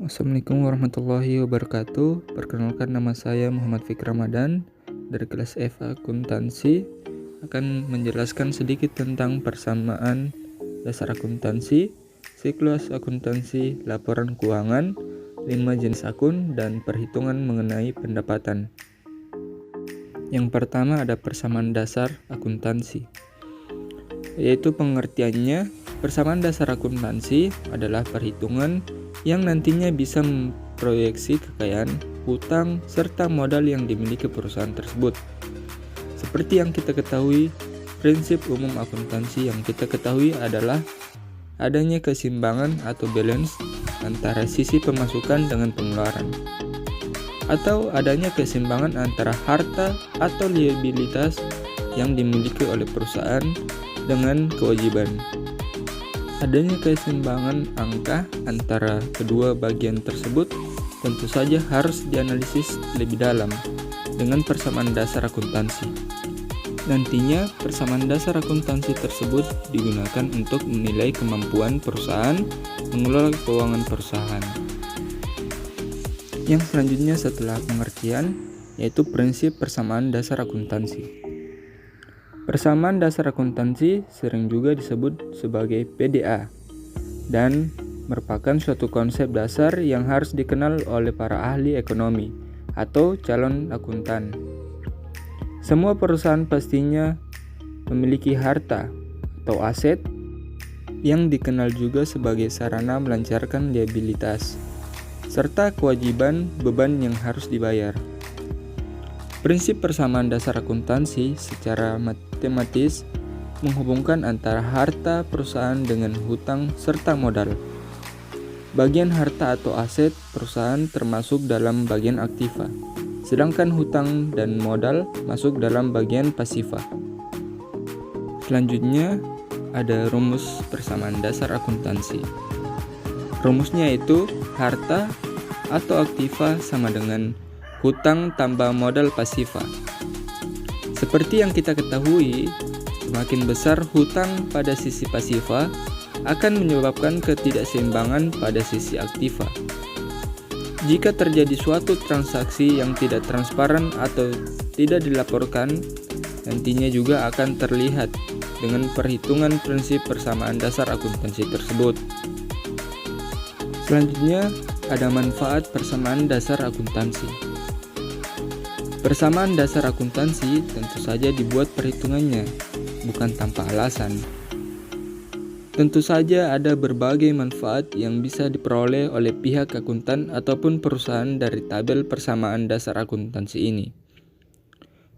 Assalamualaikum warahmatullahi wabarakatuh. Perkenalkan, nama saya Muhammad Fikri Ramadan dari kelas F Akuntansi. Akan menjelaskan sedikit tentang persamaan dasar akuntansi, siklus akuntansi, laporan keuangan, 5 jenis akun, dan perhitungan mengenai pendapatan. Yang pertama ada persamaan dasar akuntansi, yaitu pengertiannya. Persamaan dasar akuntansi adalah perhitungan yang nantinya bisa memproyeksi kekayaan, hutang, serta modal yang dimiliki perusahaan tersebut. Seperti yang kita ketahui, prinsip umum akuntansi yang kita ketahui adalah adanya keseimbangan atau balance antara sisi pemasukan dengan pengeluaran, atau adanya keseimbangan antara harta atau liabilitas yang dimiliki oleh perusahaan dengan kewajiban. Adanya keseimbangan angka antara kedua bagian tersebut tentu saja harus dianalisis lebih dalam dengan persamaan dasar akuntansi. Nantinya persamaan dasar akuntansi tersebut digunakan untuk menilai kemampuan perusahaan mengelola keuangan perusahaan. Yang selanjutnya setelah pengertian yaitu prinsip persamaan dasar akuntansi. Persamaan dasar akuntansi sering juga disebut sebagai PDA dan merupakan suatu konsep dasar yang harus dikenal oleh para ahli ekonomi atau calon akuntan. Semua perusahaan pastinya memiliki harta atau aset yang dikenal juga sebagai sarana melancarkan liabilitas serta kewajiban beban yang harus dibayar. Prinsip persamaan dasar akuntansi secara matematis menghubungkan antara harta perusahaan dengan hutang serta modal. Bagian harta atau aset perusahaan termasuk dalam bagian aktiva, sedangkan hutang dan modal masuk dalam bagian pasiva. Selanjutnya ada rumus persamaan dasar akuntansi. Rumusnya yaitu harta atau aktiva sama dengan hutang tambah modal pasiva. Seperti yang kita ketahui, semakin besar hutang pada sisi pasiva akan menyebabkan ketidakseimbangan pada sisi aktiva. Jika terjadi suatu transaksi yang tidak transparan atau tidak dilaporkan, nantinya juga akan terlihat dengan perhitungan prinsip persamaan dasar akuntansi tersebut. Selanjutnya, ada manfaat persamaan dasar akuntansi. Persamaan dasar akuntansi tentu saja dibuat perhitungannya, bukan tanpa alasan. Tentu saja ada berbagai manfaat yang bisa diperoleh oleh pihak akuntan ataupun perusahaan dari tabel persamaan dasar akuntansi ini.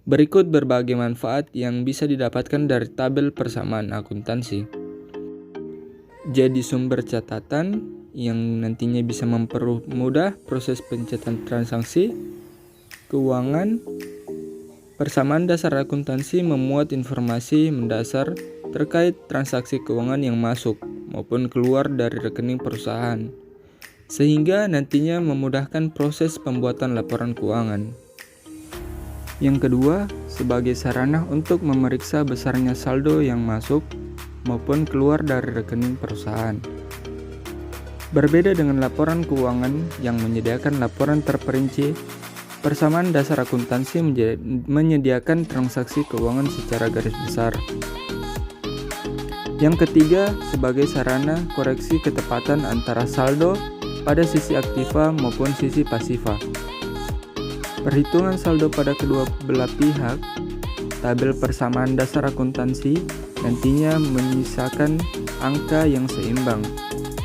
Berikut berbagai manfaat yang bisa didapatkan dari tabel persamaan akuntansi. Jadi sumber catatan yang nantinya bisa mempermudah proses pencatatan transaksi keuangan. Persamaan dasar akuntansi memuat informasi mendasar terkait transaksi keuangan yang masuk maupun keluar dari rekening perusahaan, sehingga nantinya memudahkan proses pembuatan laporan keuangan. Yang kedua, sebagai sarana untuk memeriksa besarnya saldo yang masuk maupun keluar dari rekening perusahaan. Berbeda dengan laporan keuangan yang menyediakan laporan terperinci, persamaan dasar akuntansi menyediakan transaksi keuangan secara garis besar. Yang ketiga, sebagai sarana koreksi ketepatan antara saldo pada sisi aktiva maupun sisi pasiva. Perhitungan saldo pada kedua belah pihak, tabel persamaan dasar akuntansi nantinya menyisakan angka yang seimbang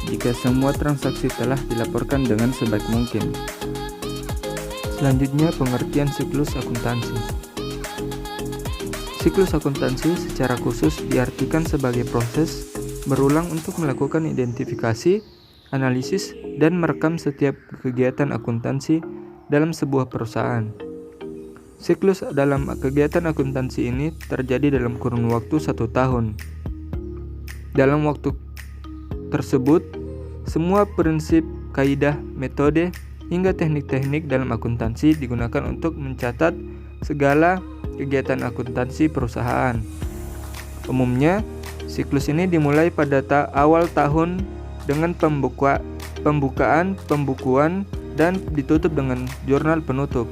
jika semua transaksi telah dilaporkan dengan sebaik mungkin. Selanjutnya, pengertian siklus akuntansi. Siklus akuntansi secara khusus diartikan sebagai proses berulang untuk melakukan identifikasi, analisis, dan merekam setiap kegiatan akuntansi dalam sebuah perusahaan. Siklus dalam kegiatan akuntansi ini terjadi dalam kurun waktu 1 tahun. Dalam waktu tersebut, semua prinsip, kaidah, metode, hingga teknik-teknik dalam akuntansi digunakan untuk mencatat segala kegiatan akuntansi perusahaan. Umumnya, siklus ini dimulai pada awal tahun dengan pembukaan, pembukuan, dan ditutup dengan jurnal penutup.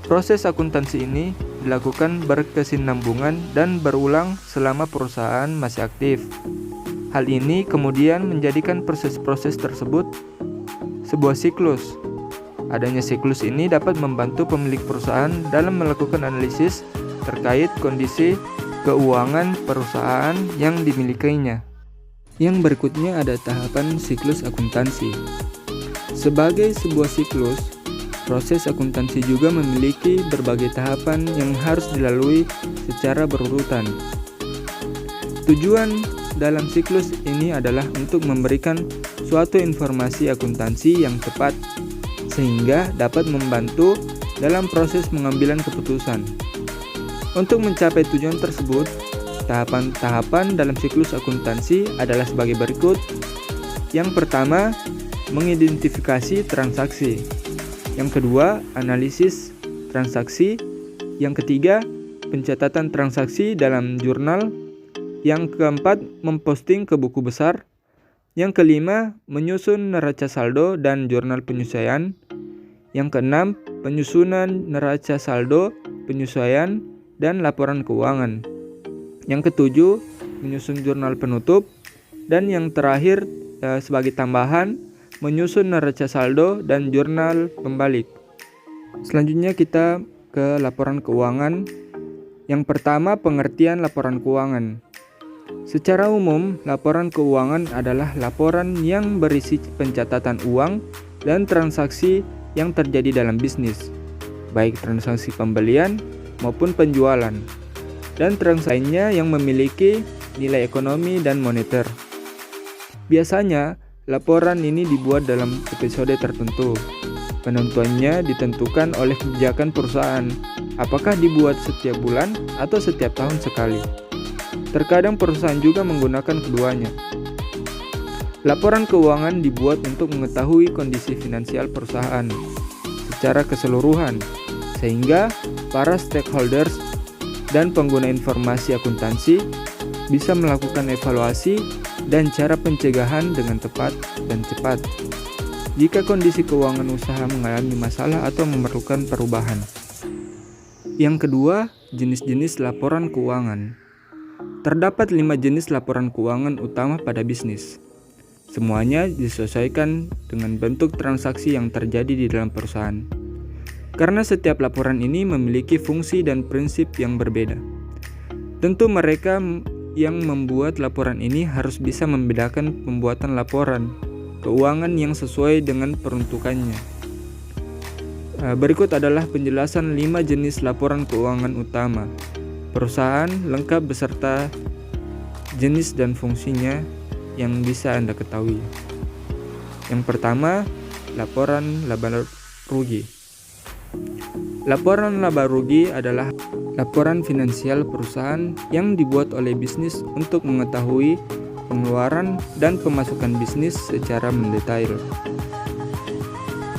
Proses akuntansi ini dilakukan berkesinambungan dan berulang selama perusahaan masih aktif. Hal ini kemudian menjadikan proses-proses tersebut sebuah siklus. Adanya siklus ini dapat membantu pemilik perusahaan dalam melakukan analisis terkait kondisi keuangan perusahaan yang dimilikinya. Yang berikutnya ada tahapan siklus akuntansi. Sebagai sebuah siklus, proses akuntansi juga memiliki berbagai tahapan yang harus dilalui secara berurutan. Tujuan dalam siklus ini adalah untuk memberikan suatu informasi akuntansi yang tepat, sehingga dapat membantu dalam proses pengambilan keputusan. Untuk mencapai tujuan tersebut, tahapan-tahapan dalam siklus akuntansi adalah sebagai berikut. Yang pertama, mengidentifikasi transaksi. Yang kedua, analisis transaksi. Yang ketiga, pencatatan transaksi dalam jurnal. Yang keempat, memposting ke buku besar. Yang kelima, menyusun neraca saldo dan jurnal penyesuaian. Yang keenam, penyusunan neraca saldo, penyesuaian, dan laporan keuangan. Yang ketujuh, menyusun jurnal penutup. Dan yang terakhir, sebagai tambahan, menyusun neraca saldo dan jurnal pembalik. Selanjutnya kita ke laporan keuangan. Yang pertama, pengertian laporan keuangan. Secara umum, laporan keuangan adalah laporan yang berisi pencatatan uang dan transaksi yang terjadi dalam bisnis, baik transaksi pembelian maupun penjualan, dan transaksi lainnya yang memiliki nilai ekonomi dan moneter. Biasanya, laporan ini dibuat dalam episode tertentu. Penentuannya ditentukan oleh kebijakan perusahaan, apakah dibuat setiap bulan atau setiap tahun sekali. Terkadang perusahaan juga menggunakan keduanya. Laporan keuangan dibuat untuk mengetahui kondisi finansial perusahaan secara keseluruhan, sehingga para stakeholders dan pengguna informasi akuntansi bisa melakukan evaluasi dan cara pencegahan dengan tepat dan cepat jika kondisi keuangan usaha mengalami masalah atau memerlukan perubahan. Yang kedua, jenis-jenis laporan keuangan. Terdapat 5 jenis laporan keuangan utama pada bisnis. Semuanya disesuaikan dengan bentuk transaksi yang terjadi di dalam perusahaan. Karena setiap laporan ini memiliki fungsi dan prinsip yang berbeda. Tentu mereka yang membuat laporan ini harus bisa membedakan pembuatan laporan keuangan yang sesuai dengan peruntukannya. Berikut adalah penjelasan 5 jenis laporan keuangan utama perusahaan lengkap beserta jenis dan fungsinya yang bisa Anda ketahui. Yang pertama, laporan laba rugi. Laporan laba rugi adalah laporan finansial perusahaan yang dibuat oleh bisnis untuk mengetahui pengeluaran dan pemasukan bisnis secara mendetail.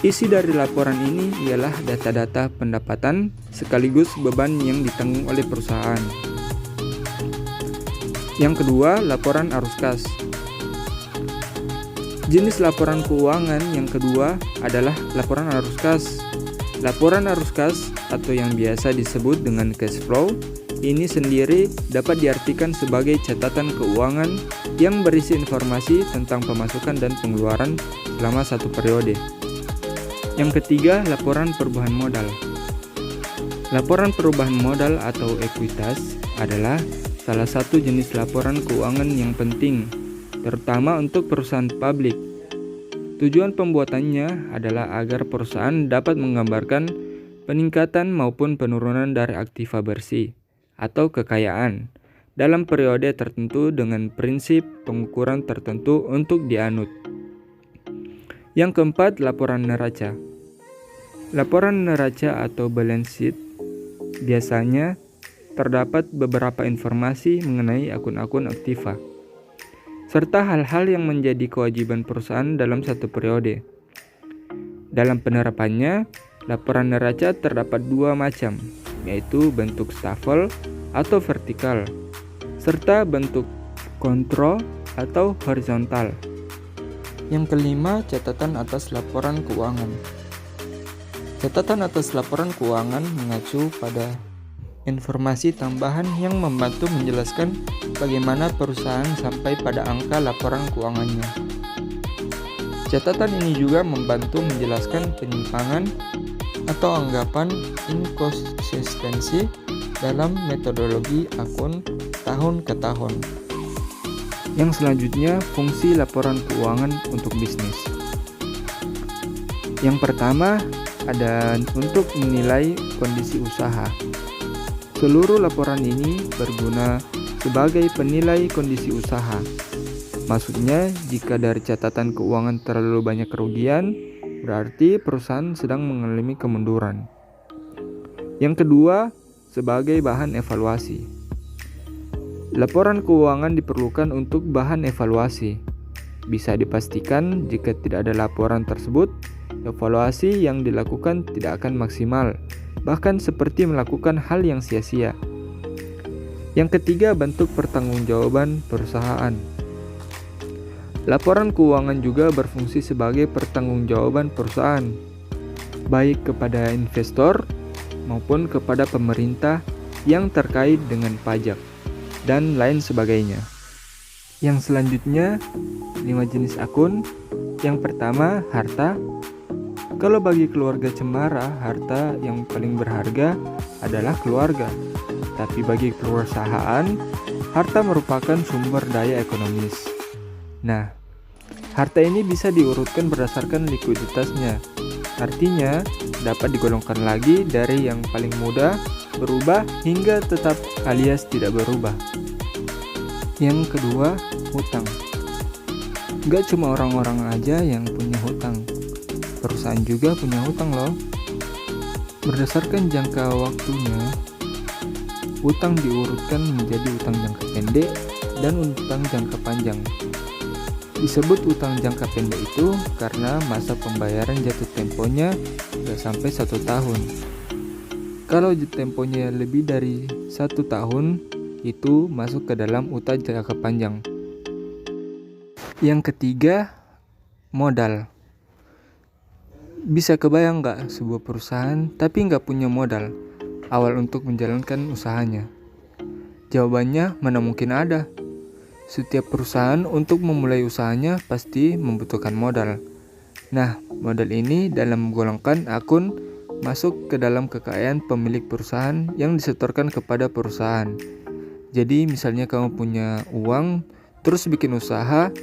Isi dari laporan ini ialah data-data pendapatan sekaligus beban yang ditanggung oleh perusahaan. Yang kedua, laporan arus kas. Jenis laporan keuangan yang kedua adalah laporan arus kas. Laporan arus kas atau yang biasa disebut dengan cash flow ini sendiri dapat diartikan sebagai catatan keuangan yang berisi informasi tentang pemasukan dan pengeluaran selama satu periode. Yang ketiga, laporan perubahan modal. Laporan perubahan modal atau ekuitas adalah salah satu jenis laporan keuangan yang penting, terutama untuk perusahaan publik. Tujuan pembuatannya adalah agar perusahaan dapat menggambarkan peningkatan maupun penurunan dari aktiva bersih atau kekayaan dalam periode tertentu dengan prinsip pengukuran tertentu untuk dianut. Yang keempat, laporan neraca. Laporan neraca atau balance sheet biasanya terdapat beberapa informasi mengenai akun-akun aktiva serta hal-hal yang menjadi kewajiban perusahaan dalam satu periode. Dalam penerapannya, laporan neraca terdapat 2 macam, yaitu bentuk stafel atau vertikal, serta bentuk kontrol atau horizontal. Yang kelima, catatan atas laporan keuangan. Catatan atas laporan keuangan mengacu pada informasi tambahan yang membantu menjelaskan bagaimana perusahaan sampai pada angka laporan keuangannya. Catatan ini juga membantu menjelaskan penyimpangan atau anggapan inkonsistensi dalam metodologi akun tahun ke tahun. Yang selanjutnya, fungsi laporan keuangan untuk bisnis. Yang pertama, ada untuk menilai kondisi usaha. Seluruh laporan ini berguna sebagai penilai kondisi usaha. Maksudnya, jika dari catatan keuangan terlalu banyak kerugian, berarti perusahaan sedang mengalami kemunduran. Yang kedua, sebagai bahan evaluasi. Laporan keuangan diperlukan untuk bahan evaluasi. Bisa dipastikan jika tidak ada laporan tersebut, evaluasi yang dilakukan tidak akan maksimal, bahkan seperti melakukan hal yang sia-sia. Yang ketiga, bentuk pertanggungjawaban perusahaan. Laporan keuangan juga berfungsi sebagai pertanggungjawaban perusahaan, baik kepada investor maupun kepada pemerintah yang terkait dengan pajak dan lain sebagainya. Yang selanjutnya, 5 jenis akun. Yang pertama, harta. Kalau bagi keluarga cemara, harta yang paling berharga adalah keluarga. Tapi bagi perusahaan, harta merupakan sumber daya ekonomis. Nah, harta ini bisa diurutkan berdasarkan likuiditasnya. Artinya, dapat digolongkan lagi dari yang paling mudah, berubah, hingga tetap alias tidak berubah. Yang kedua, hutang. Gak cuma orang-orang aja yang punya hutang. Perusahaan juga punya hutang loh. Berdasarkan jangka waktunya, hutang diurutkan menjadi hutang jangka pendek dan hutang jangka panjang. Disebut hutang jangka pendek itu karena masa pembayaran jatuh temponya tidak sampai 1 tahun. Kalau temponya lebih dari 1 tahun, itu masuk ke dalam hutang jangka panjang. Yang ketiga, modal. Bisa kebayang nggak sebuah perusahaan tapi nggak punya modal awal untuk menjalankan usahanya? Jawabannya mana mungkin ada. Setiap perusahaan untuk memulai usahanya pasti membutuhkan modal. Nah, modal ini dalam menggolongkan akun masuk ke dalam kekayaan pemilik perusahaan yang disetorkan kepada perusahaan. Jadi misalnya kamu punya uang terus bikin usaha.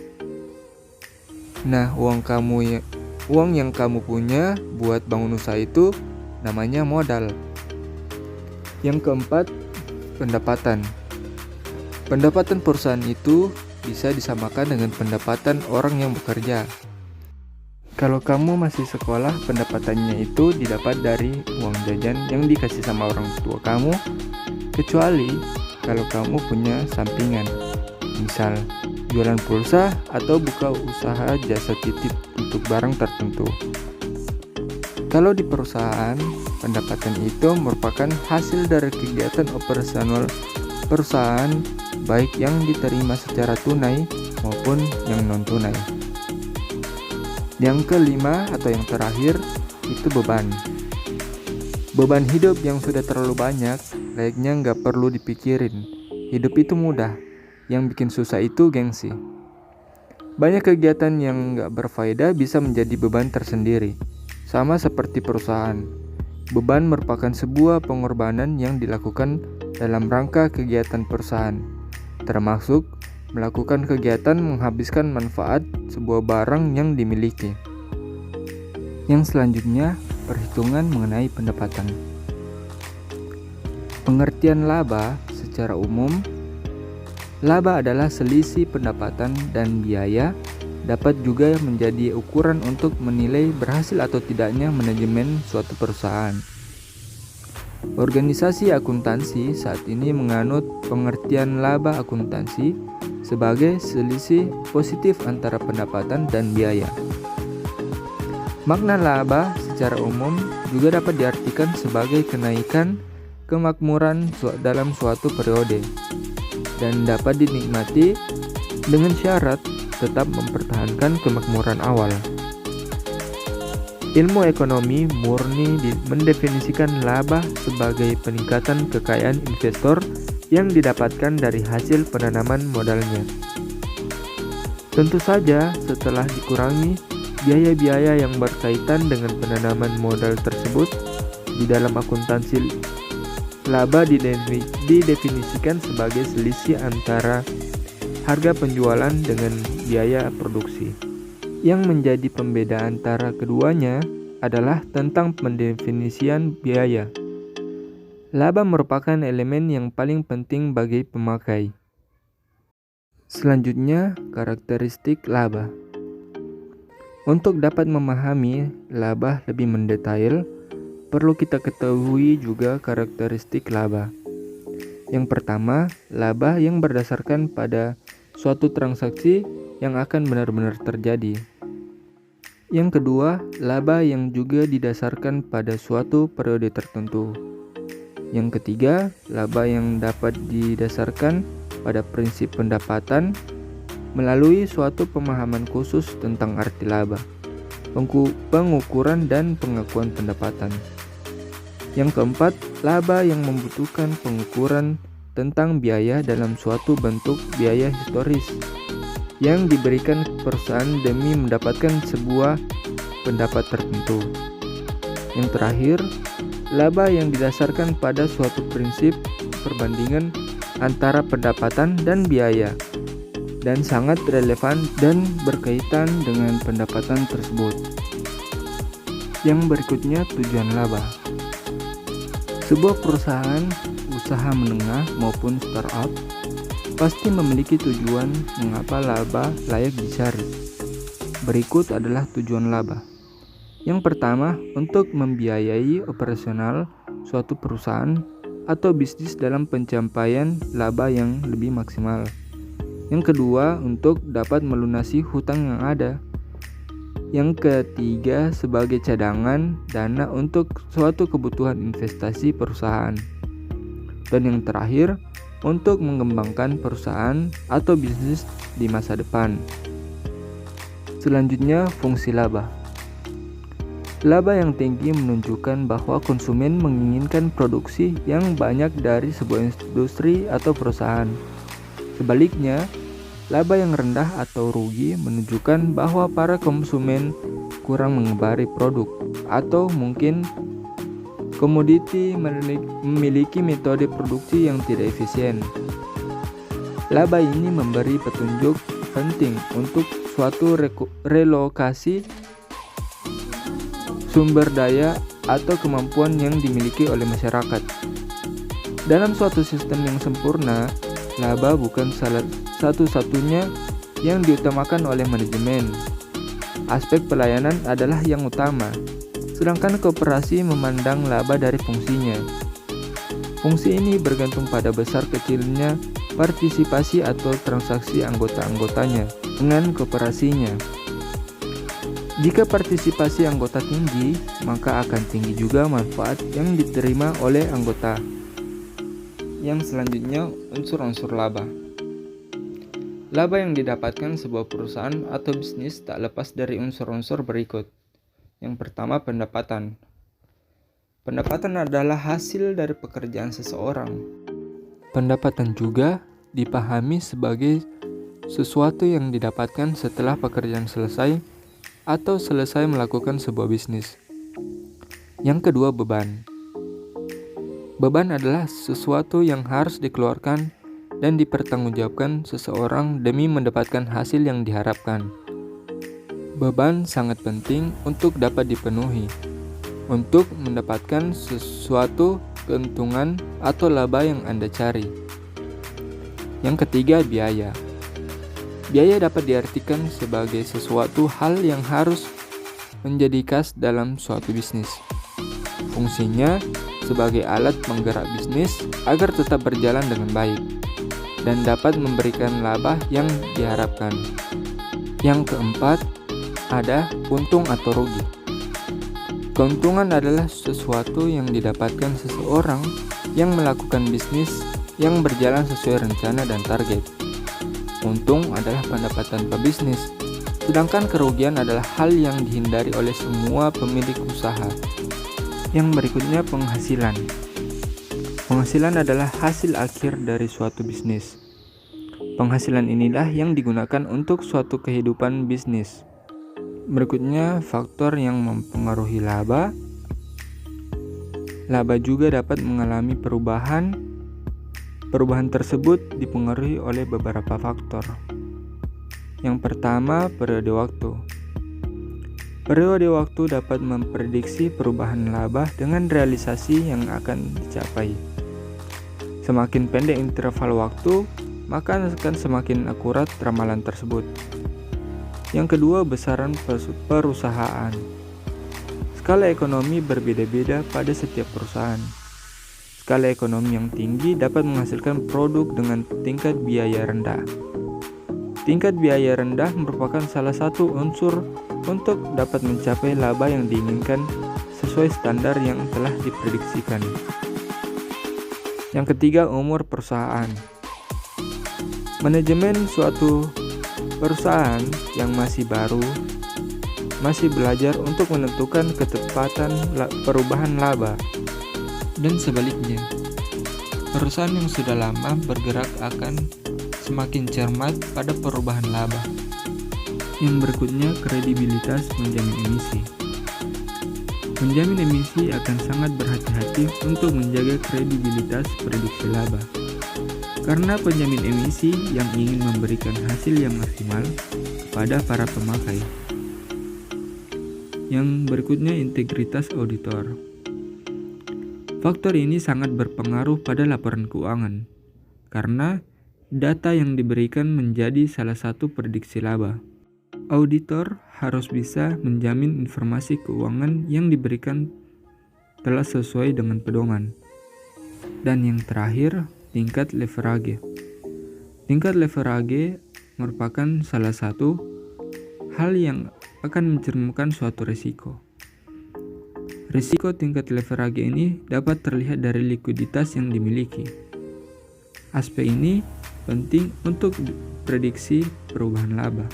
Nah, uang yang kamu punya buat bangun usaha itu namanya modal. Yang keempat, pendapatan. Pendapatan perusahaan itu bisa disamakan dengan pendapatan orang yang bekerja. Kalau kamu masih sekolah, pendapatannya itu didapat dari uang jajan yang dikasih sama orang tua kamu, kecuali kalau kamu punya sampingan, misal jualan pulsa atau buka usaha jasa titip untuk barang tertentu. Kalau di perusahaan, pendapatan itu merupakan hasil dari kegiatan operasional perusahaan, baik yang diterima secara tunai maupun yang non-tunai. Yang kelima atau yang terakhir, itu beban. Beban hidup yang sudah terlalu banyak, layaknya nggak perlu dipikirin. Hidup itu mudah, yang bikin susah itu gengsi. Banyak kegiatan yang nggak berfaedah bisa menjadi beban tersendiri. Sama seperti perusahaan, beban merupakan sebuah pengorbanan yang dilakukan dalam rangka kegiatan perusahaan, termasuk melakukan kegiatan menghabiskan manfaat sebuah barang yang dimiliki. Yang selanjutnya, perhitungan mengenai pendapatan. Pengertian laba secara umum, laba adalah selisih pendapatan dan biaya, dapat juga menjadi ukuran untuk menilai berhasil atau tidaknya manajemen suatu perusahaan. Organisasi akuntansi saat ini menganut pengertian laba akuntansi sebagai selisih positif antara pendapatan dan biaya. Makna laba secara umum juga dapat diartikan sebagai kenaikan kemakmuran dalam suatu periode dan dapat dinikmati dengan syarat tetap mempertahankan kemakmuran awal. Ilmu ekonomi murni mendefinisikan laba sebagai peningkatan kekayaan investor yang didapatkan dari hasil penanaman modalnya. Tentu saja, setelah dikurangi biaya-biaya yang berkaitan dengan penanaman modal tersebut, di dalam akuntansi laba didefinisikan sebagai selisih antara harga penjualan dengan biaya produksi. Yang menjadi pembeda antara keduanya adalah tentang pendefinisian biaya. Laba merupakan elemen yang paling penting bagi pemakai. Selanjutnya, karakteristik laba. Untuk dapat memahami laba lebih mendetail, perlu kita ketahui juga karakteristik laba. Yang pertama, laba yang berdasarkan pada suatu transaksi yang akan benar-benar terjadi. Yang kedua, laba yang juga didasarkan pada suatu periode tertentu. Yang ketiga, laba yang dapat didasarkan pada prinsip pendapatan melalui suatu pemahaman khusus tentang arti laba, pengukuran dan pengakuan pendapatan. Yang keempat, laba yang membutuhkan pengukuran tentang biaya dalam suatu bentuk biaya historis yang diberikan perusahaan demi mendapatkan sebuah pendapat tertentu. Yang terakhir, laba yang didasarkan pada suatu prinsip perbandingan antara pendapatan dan biaya dan sangat relevan dan berkaitan dengan pendapatan tersebut. Yang berikutnya, tujuan laba. Sebuah perusahaan, usaha menengah maupun startup pasti memiliki tujuan mengapa laba layak dicari. Berikut adalah tujuan laba. Yang pertama, untuk membiayai operasional suatu perusahaan atau bisnis dalam pencapaian laba yang lebih maksimal. Yang kedua, untuk dapat melunasi hutang yang ada. Yang ketiga, sebagai cadangan dana untuk suatu kebutuhan investasi perusahaan. Dan yang terakhir, untuk mengembangkan perusahaan atau bisnis di masa depan. Selanjutnya, fungsi laba. Laba yang tinggi menunjukkan bahwa konsumen menginginkan produksi yang banyak dari sebuah industri atau perusahaan. Sebaliknya, laba yang rendah atau rugi menunjukkan bahwa para konsumen kurang mengemari produk atau mungkin komoditi memiliki metode produksi yang tidak efisien. Laba ini memberi petunjuk penting untuk suatu relokasi sumber daya atau kemampuan yang dimiliki oleh masyarakat. Dalam suatu sistem yang sempurna, laba bukan salah satu-satunya yang diutamakan oleh manajemen. Aspek pelayanan adalah yang utama. Sedangkan koperasi memandang laba dari fungsinya. Fungsi ini bergantung pada besar kecilnya partisipasi atau transaksi anggota-anggotanya dengan koperasinya. Jika partisipasi anggota tinggi, maka akan tinggi juga manfaat yang diterima oleh anggota. Yang selanjutnya, unsur-unsur laba. Laba yang didapatkan sebuah perusahaan atau bisnis tak lepas dari unsur-unsur berikut. Yang pertama, pendapatan. Pendapatan adalah hasil dari pekerjaan seseorang. Pendapatan juga dipahami sebagai sesuatu yang didapatkan setelah pekerjaan selesai atau selesai melakukan sebuah bisnis. Yang kedua, beban. Beban adalah sesuatu yang harus dikeluarkan dan dipertanggungjawabkan seseorang demi mendapatkan hasil yang diharapkan. Beban sangat penting untuk dapat dipenuhi, untuk mendapatkan sesuatu keuntungan atau laba yang Anda cari. Yang ketiga, biaya. Biaya dapat diartikan sebagai sesuatu hal yang harus menjadi khas dalam suatu bisnis. Fungsinya sebagai alat penggerak bisnis agar tetap berjalan dengan baik dan dapat memberikan laba yang diharapkan. Yang keempat, ada untung atau rugi. Keuntungan adalah sesuatu yang didapatkan seseorang yang melakukan bisnis yang berjalan sesuai rencana dan target. Untung adalah pendapatan pebisnis, sedangkan kerugian adalah hal yang dihindari oleh semua pemilik usaha. Yang berikutnya, penghasilan. Penghasilan adalah hasil akhir dari suatu bisnis. Penghasilan inilah yang digunakan untuk suatu kehidupan bisnis. Berikutnya, faktor yang mempengaruhi laba. Laba juga dapat mengalami perubahan. Perubahan tersebut dipengaruhi oleh beberapa faktor. Yang pertama, periode waktu. Periode waktu dapat memprediksi perubahan laba dengan realisasi yang akan dicapai. Semakin pendek interval waktu, maka akan semakin akurat ramalan tersebut. Yang kedua, besaran perusahaan. Skala ekonomi berbeda-beda pada setiap perusahaan. Skala ekonomi yang tinggi dapat menghasilkan produk dengan tingkat biaya rendah. Tingkat biaya rendah merupakan salah satu unsur untuk dapat mencapai laba yang diinginkan sesuai standar yang telah diprediksikan. Yang ketiga, umur perusahaan. Manajemen suatu perusahaan yang masih baru masih belajar untuk menentukan ketepatan perubahan laba. Dan sebaliknya, perusahaan yang sudah lama bergerak akan semakin cermat pada perubahan laba. Yang berikutnya, kredibilitas penjamin emisi. Penjamin emisi akan sangat berhati-hati untuk menjaga kredibilitas prediksi laba. Karena penjamin emisi yang ingin memberikan hasil yang maksimal kepada para pemakai. Yang berikutnya, integritas auditor. Faktor ini sangat berpengaruh pada laporan keuangan, karena data yang diberikan menjadi salah satu prediksi laba. Auditor harus bisa menjamin informasi keuangan yang diberikan telah sesuai dengan pedoman. Dan yang terakhir, tingkat leverage. Tingkat leverage merupakan salah satu hal yang akan mencerminkan suatu risiko. Risiko tingkat leverage ini dapat terlihat dari likuiditas yang dimiliki. Aspek ini penting untuk prediksi perubahan laba.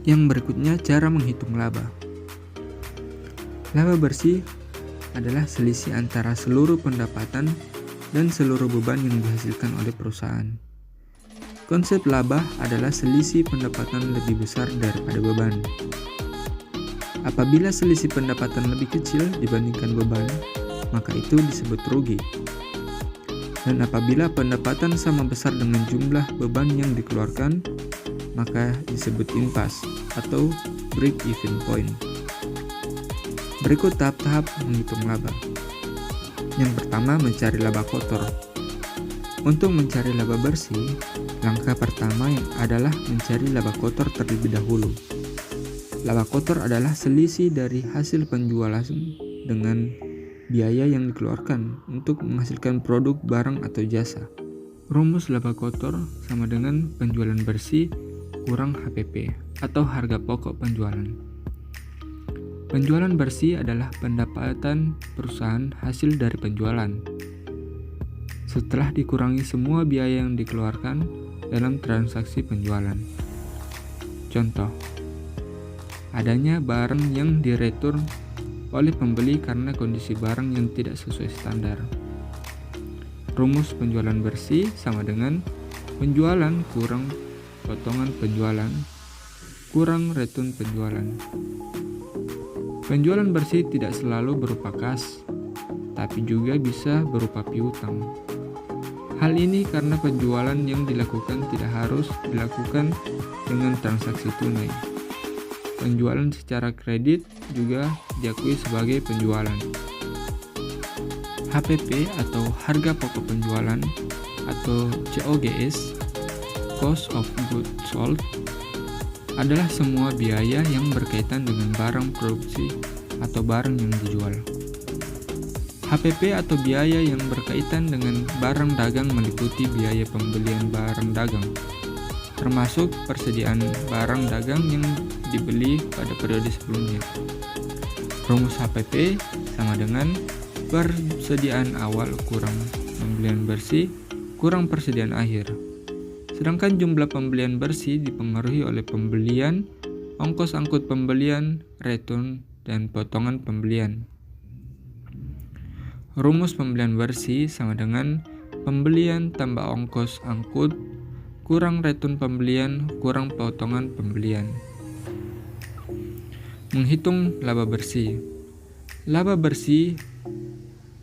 Yang berikutnya, cara menghitung laba. Laba bersih adalah selisih antara seluruh pendapatan dan seluruh beban yang dihasilkan oleh perusahaan. Konsep laba adalah selisih pendapatan lebih besar daripada beban. Apabila selisih pendapatan lebih kecil dibandingkan beban, maka itu disebut rugi. Dan apabila pendapatan sama besar dengan jumlah beban yang dikeluarkan, maka disebut impas atau break-even point. Berikut tahap-tahap menghitung laba. Yang pertama, mencari laba kotor. Untuk mencari laba bersih, langkah pertama adalah mencari laba kotor terlebih dahulu. Laba kotor adalah selisih dari hasil penjualan dengan biaya yang dikeluarkan untuk menghasilkan produk, barang, atau jasa. Rumus laba kotor sama dengan penjualan bersih kurang HPP atau harga pokok penjualan. Penjualan bersih adalah pendapatan perusahaan hasil dari penjualan setelah dikurangi semua biaya yang dikeluarkan dalam transaksi penjualan. Contoh, adanya barang yang direturn oleh pembeli karena kondisi barang yang tidak sesuai standar. Rumus penjualan bersih sama dengan penjualan kurang potongan penjualan kurang return penjualan. Penjualan bersih tidak selalu berupa kas, tapi juga bisa berupa piutang. Hal ini karena penjualan yang dilakukan tidak harus dilakukan dengan transaksi tunai. Penjualan secara kredit juga diakui sebagai penjualan. HPP atau harga pokok penjualan atau COGS, Cost of Goods Sold, adalah semua biaya yang berkaitan dengan barang produksi atau barang yang dijual. HPP atau biaya yang berkaitan dengan barang dagang meliputi biaya pembelian barang dagang, termasuk persediaan barang dagang yang dibeli pada periode sebelumnya. Rumus HPP sama dengan persediaan awal kurang pembelian bersih kurang persediaan akhir, Sedangkan jumlah pembelian bersih dipengaruhi oleh pembelian, ongkos angkut pembelian, return, dan potongan pembelian. Rumus pembelian bersih sama dengan pembelian tambah ongkos angkut kurang return pembelian kurang potongan pembelian. Menghitung laba bersih. Laba bersih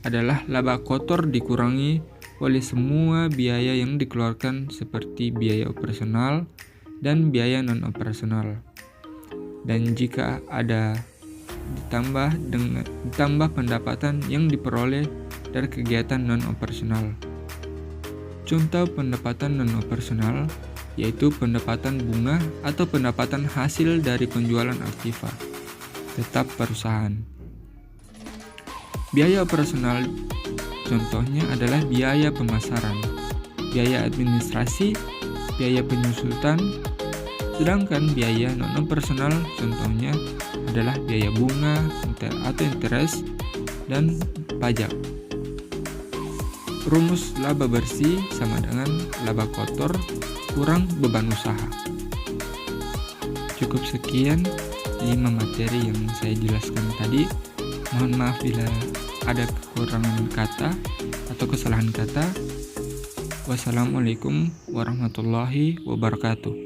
adalah laba kotor dikurangi oleh semua biaya yang dikeluarkan seperti biaya operasional dan biaya non-operasional. Dan jika ada ditambah pendapatan yang diperoleh dari kegiatan non-operasional. Contoh pendapatan non-operasional yaitu pendapatan bunga atau pendapatan hasil dari penjualan aktiva tetap perusahaan. Biaya operasional contohnya adalah biaya pemasaran, biaya administrasi, biaya penyusutan, sedangkan biaya non-operasional contohnya adalah biaya bunga atau interest dan pajak. Rumus laba bersih sama dengan laba kotor kurang beban usaha. Cukup sekian 5 materi yang saya jelaskan tadi. Mohon maaf bila ada kekurangan kata atau kesalahan kata. Wassalamualaikum warahmatullahi wabarakatuh.